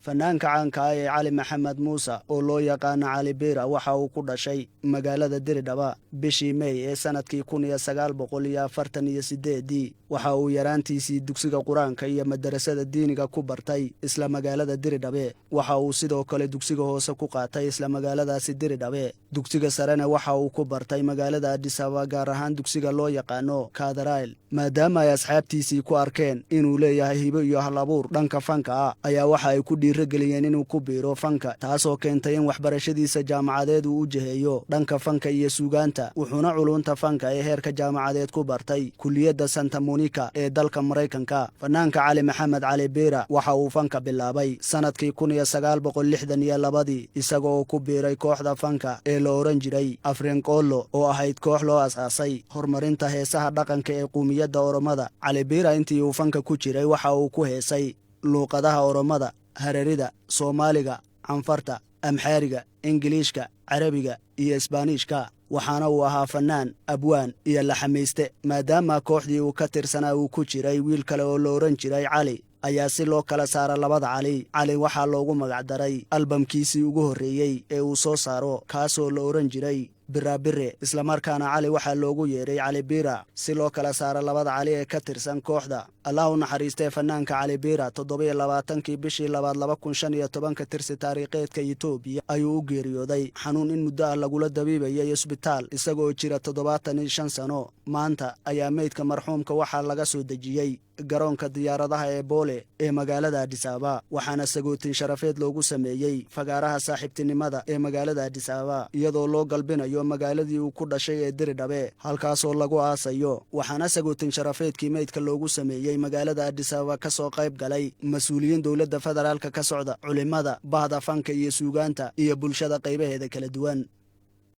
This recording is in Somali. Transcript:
fanaanka caanka ah ee Cali Maxamed Muuse oo loo yaqaan Cali Bira waxa uu ku dhashay magaalada Diridhaba bishii May ee sanadkii 1948 waxa uu yaraantiisii dugsiga Quraanka iyo madrasada diiniga ku bartay isla magaalada Diridhabe waxa uu sidoo kale dugsiga hoose ku qaatay isla magaaladaasi Diridhabe dugsiga sarena waxa uu ku bartay magaalada Addis Ababa gaar ahaan dugsiga loo yaqaano Kaadarail maadaama ay asxaabtiisii ku arkeen inuu leeyahay hibo iyo hal abuur dhanka fanka ah ayaa waxa ay ku dhiirigeliyeen inuu ku biiro fanka taasoo keentay in waxbarashadiisa jaamacadeed uu u jeheeyo dhanka fanka iyo suugaanta wuxuuna culunta fanka ee heerka jaamacadeed ku bartay kulliyadda Santa Monica ee dalka Mareykanka fanaanka Cali Maxamed Cali Bira waxa uu fanka bilaabay sanadkii 1962 isagoo ku biiray kooxda fanka ee la oran jiray Afrenqolo oo ahayd koox loo asaasay horumarinta heesaha dhaqanka ee qowmiyadda Oromada Cali Bira intii uu fanka ku jiray waxa uu ku heesay luuqadaha Oromada Hararida Soomaaliga Anfarta Amxaariga Ingiliishka Carabiga iyo Isbaanishka waxaana uu ahaa fanaan abwaan iyo laxamayste maadaama kooxdii uu ka tirsanaa uu ku jiray wiil kale oo la oran jiray Cali ayaa si loo kala saara labada Cali waxaa loogu magac daray albamkiisii ugu horreeyay ee uu soo saaro kaasoo la oran jiray Birabire isla markaana Cali waxaa loogu yeeray Cali Bira si loo kala saara labada Cali ee ka tirsan kooxda Allahu naxariistay fanaanka Cali Bira 27 bishii 2015 tirsi taariikheedka Itoobiya ayuu u geeriyooday xanuun in muddo ah lagula dabiibayay isbitaal isagoo jira 75 sano maanta ayaa meydka marxuumka waxaa laga soo dejiyay garoonka diyaaradaha ee Boole ee magaalada Addis Ababa waxaana sagootin sharafeed loogu sameeyay fagaaraha saaxiibtinimada ee magaalada Addis Ababa iyadoo loo galbinayo magaaladii uu ku dhashay ee Diridhabe halkaasoo lagu aasayo waxaana sagootin sharafeedkii meydka loogu sameeyay magaalada Addis Ababa ka soo qayb galay mas'uuliyiin dawladda federaalka ka socda culimada bahda fanka iyo suugaanta iyo bulshada qaybaheeda kala duwan